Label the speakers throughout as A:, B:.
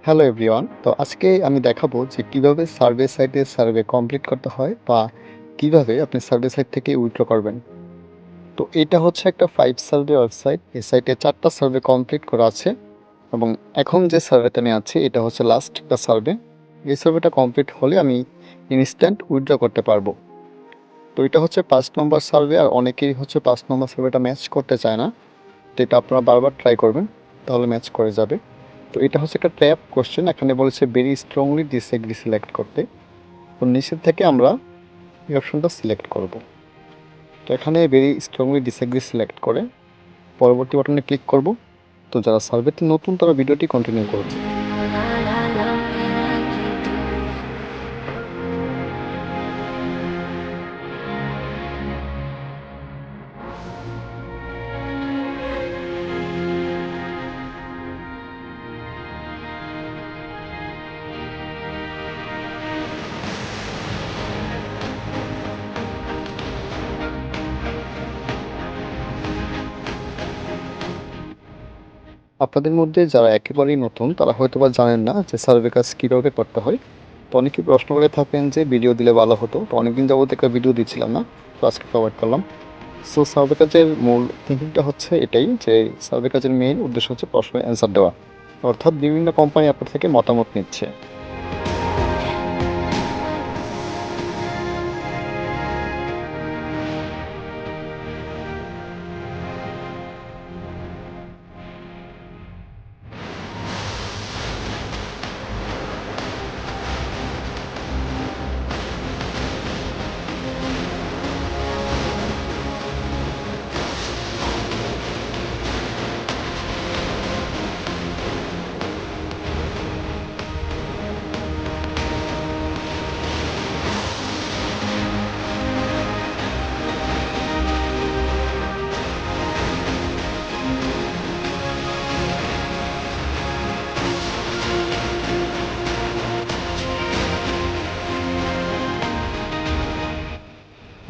A: Hello everyone. তো আজকে আমি দেখাবো যে কিভাবে সার্ভে সাইটে সার্ভে কমপ্লিট করতে হয় বা কিভাবে আপনি সার্ভে সাইট থেকে উইথড্র করবেন। তো এটা হচ্ছে একটা 5 সার্ভে ওয়েবসাইট। এই সাইটে 4 টা সার্ভে কমপ্লিট করা আছে এবং এখন যে সার্ভেতে আমি আছি এটা হচ্ছে লাস্ট একটা সার্ভে। এই সার্ভেটা কমপ্লিট হলে আমি ইনস্ট্যান্ট উইথড্র করতে পারবো। তো এটা হচ্ছে 5 নম্বর সার্ভে আর অনেকেই হচ্ছে 5 নম্বর সার্ভেটা ম্যাচ করতে চায় না। তো এটা আপনারা বারবার ট্রাই করবেন, তাহলে ম্যাচ করে যাবে। তো এটা হচ্ছে একটা ট্র্যাপ কোশ্চেন, এখানে বলেছে ভেরি স্ট্রংলি ডিসএগ্রি সিলেক্ট করতে। তো নিচের থেকে আমরা এই অপশনটা সিলেক্ট করব। তো এখানে ভেরি স্ট্রংলি ডিসএগ্রি সিলেক্ট করে পরবর্তী বাটনে ক্লিক করব। তো যারা সার্ভেতে নতুন তারা ভিডিওটি কন্টিনিউ করবে। আপনাদের মধ্যে যারা একেবারেই নতুন তারা হয়তোবা জানেন না যে সার্ভে কাজ কীভাবে করতে হয়। তো অনেকে প্রশ্ন করে থাকেন যে ভিডিও দিলে ভালো হতো। তো অনেকদিন যাবত একটা ভিডিও দিচ্ছিলাম না, তো আজকে প্রোভাইড করলাম। সো সার্ভে কাজের মূল থিঙ্কিংটা হচ্ছে এটাই যে সার্ভে কাজের মেইন উদ্দেশ্য হচ্ছে প্রশ্নের অ্যান্সার দেওয়া, অর্থাৎ বিভিন্ন কোম্পানি আপনার থেকে মতামত নিচ্ছে।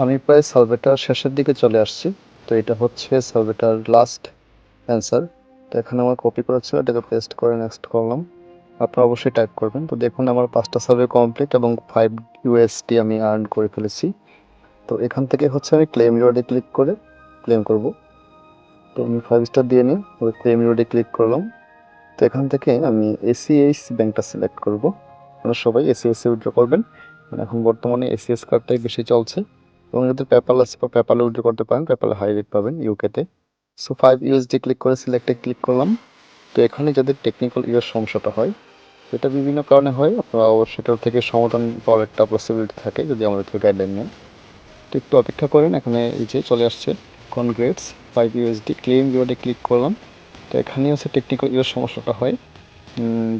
A: আমি প্রায় সার্ভেটার শেষের দিকে চলে আসছি। তো এটা হচ্ছে সার্ভেটার লাস্ট অ্যান্সার। তো এখানে আমার কপি করা ছিল, এটাকে পেস্ট করে নেক্সট করলাম। আপনারা অবশ্যই টাইপ করবেন। তো দেখুন আমার 5টা সার্ভে কমপ্লিট এবং 5 ইউএসডি আমি আর্ন করে ফেলেছি। তো এখান থেকে হচ্ছে আমি ক্লেম রিওয়ার্ডে ক্লিক করে ক্লেম করব। তো আমি 5 স্টার দিয়ে নিই, ওই ক্লেম রিওয়ার্ডে ক্লিক করলাম। তো এখান থেকে আমি এসিএইচ ব্যাংকটা সিলেক্ট করব। আপনারা সবাই এসিএস এ উইথড্র করবেন, এখন বর্তমানে এসিএস কার্ডটাই বেশি চলছে। এবং যদি পেপ্যাল আছে বা পেপ্যালে উইথড্র করতে পারেন, পেপ্যালে হাই রেট পাবেন ইউকেতে। সো 5 ইউএসডি ক্লিক করে সিলেক্টে ক্লিক করলাম। তো এখানে যাদের টেকনিক্যাল ইউএস সমস্যাটা হয়, এটা বিভিন্ন কারণে হয়, আপনারা অবশ্যই সেটার থেকে সমাধান পাওয়ার একটা পসিবিলিটি থাকে যদি আমাদের থেকে গাইডলাইন নেন। তো একটু অপেক্ষা করেন, এখানে এই যে চলে আসছে কনগ্রেটস 5 ইউএসডি ক্লেম রিওয়ার্ডে ক্লিক করলাম। তো এখানেই হচ্ছে টেকনিক্যাল ইউএস সমস্যাটা হয়,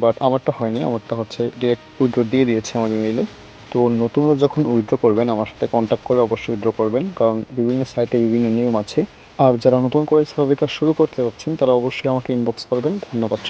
A: বাট আমারটা হয়নি, আমারটা হচ্ছে ডিরেক্ট উইথড্র দিয়ে দিয়েছে আমার ইমেইলে। তো নতুনরা যখন উইথড্র করবেন আমার সাথে কন্ট্যাক্ট করে অবশ্যই উইথড্র করবেন, কারণ বিভিন্ন সাইটে বিভিন্ন নিয়ম আছে। আর যারা নতুন করে সার্ভে কাজ শুরু করতে যাচ্ছেন তারা অবশ্যই আমাকে ইনবক্স করবেন। ধন্যবাদ।